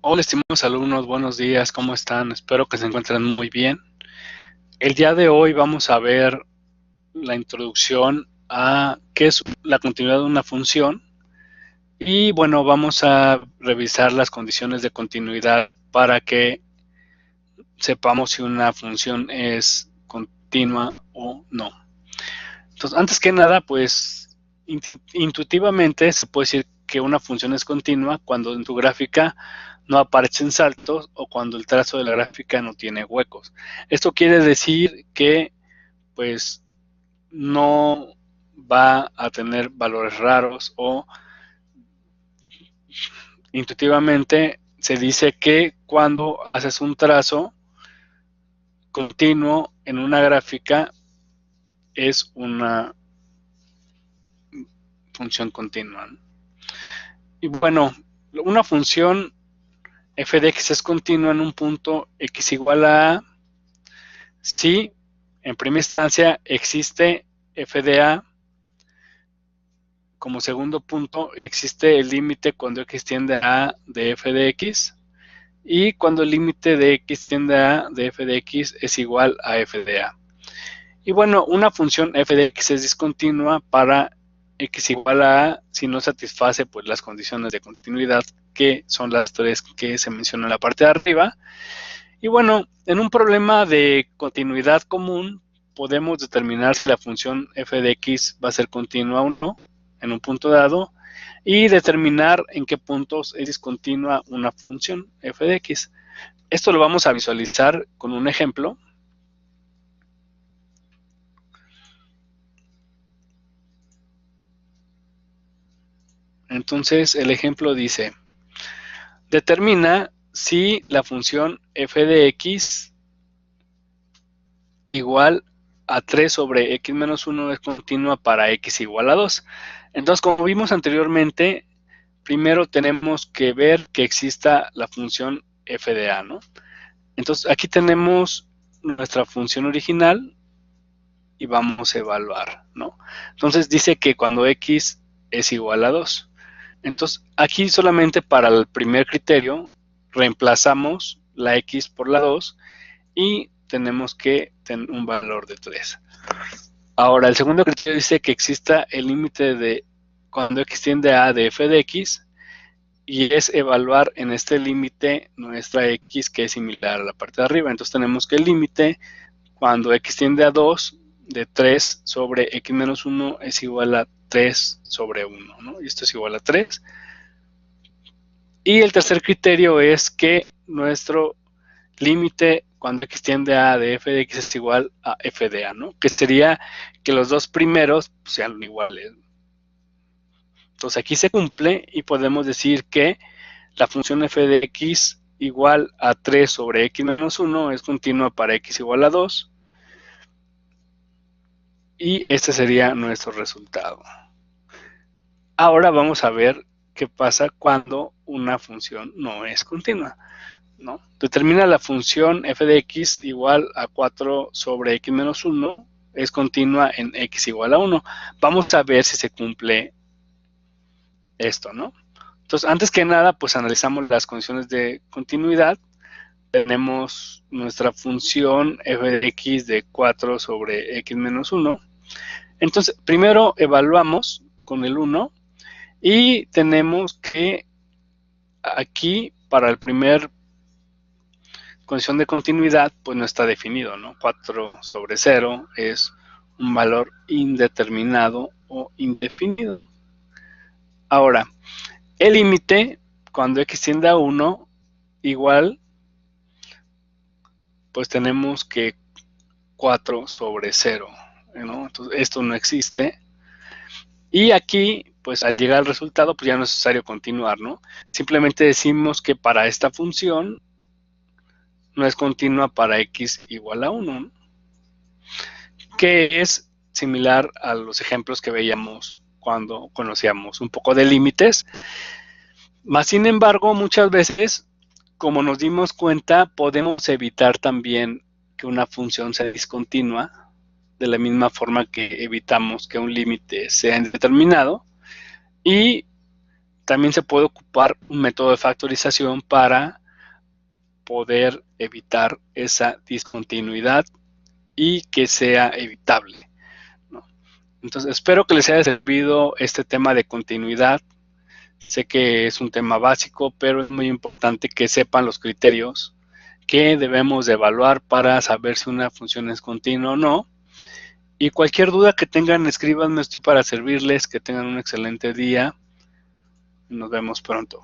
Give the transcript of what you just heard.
Hola, estimados alumnos, buenos días, ¿cómo están? Espero que se encuentren muy bien. El día de hoy vamos a ver la introducción a qué es la continuidad de una función y bueno, vamos a revisar las condiciones de continuidad para que sepamos si una función es continua o no. Entonces, antes que nada, pues intuitivamente se puede decir que una función es continua cuando en tu gráfica no aparecen saltos o cuando el trazo de la gráfica no tiene huecos. Esto quiere decir que pues no va a tener valores raros o intuitivamente se dice que cuando haces un trazo continuo en una gráfica es una función continua. Y bueno, una función f de x es continua en un punto x igual a si en primera instancia existe f de a, como segundo punto existe el límite cuando x tiende a de f de x y cuando el límite de x tiende a de f de x es igual a f de a. Y bueno, una función f de x es discontinua para x igual a si no satisface pues las condiciones de continuidad, que son las tres que se mencionan en la parte de arriba. Y bueno, en un problema de continuidad común podemos determinar si la función f de x va a ser continua o no en un punto dado y determinar en qué puntos es discontinua una función f de x. Esto lo vamos a visualizar con un ejemplo. Entonces el ejemplo dice, determina si la función f de x igual a 3 sobre x menos 1 es continua para x igual a 2. Entonces, como vimos anteriormente, primero tenemos que ver que exista la función f de a, ¿no? Entonces, aquí tenemos nuestra función original y vamos a evaluar, ¿no? Entonces, dice que cuando x es igual a 2. Entonces, aquí solamente para el primer criterio, reemplazamos la x por la 2 y tenemos que tener un valor de 3. Ahora, el segundo criterio dice que exista el límite de cuando x tiende a de f de x y es evaluar en este límite nuestra x que es similar a la parte de arriba. Entonces tenemos que el límite cuando x tiende a 2 de 3 sobre x menos 1 es igual a 3 sobre 1, ¿no? Y esto es igual a 3. Y el tercer criterio es que nuestro límite cuando x tiende a de f de x es igual a f de a, ¿no? Que sería que los dos primeros sean iguales. Entonces aquí se cumple y podemos decir que la función f de x igual a 3 sobre x menos 1 es continua para x igual a 2 y este sería nuestro resultado. Ahora vamos a ver qué pasa cuando una función no es continua, ¿no? Determina la función f de x igual a 4 sobre x menos 1 es continua en x igual a 1. Vamos a ver si se cumple esto, ¿no? Entonces, antes que nada, pues analizamos las condiciones de continuidad. Tenemos nuestra función f de x de 4 sobre x menos 1. Entonces, primero evaluamos con el 1 y tenemos que aquí, para el primer condición de continuidad, pues no está definido, ¿no? 4 sobre 0 es un valor indeterminado o indefinido. Ahora, el límite, cuando x tiende a 1, igual, pues tenemos que 4 sobre 0, ¿no? Entonces, esto no existe. Y aquí, pues al llegar al resultado, pues ya no es necesario continuar, ¿no? Simplemente decimos que para esta función no es continua para x igual a 1, ¿no? Que es similar a los ejemplos que veíamos cuando conocíamos un poco de límites. Más sin embargo, muchas veces, como nos dimos cuenta, podemos evitar también que una función sea discontinua, de la misma forma que evitamos que un límite sea indeterminado, y también se puede ocupar un método de factorización para poder evitar esa discontinuidad y que sea evitable, ¿no? Entonces, espero que les haya servido este tema de continuidad. Sé que es un tema básico, pero es muy importante que sepan los criterios que debemos de evaluar para saber si una función es continua o no. Y cualquier duda que tengan, escríbanme, estoy para servirles. Que tengan un excelente día. Nos vemos pronto.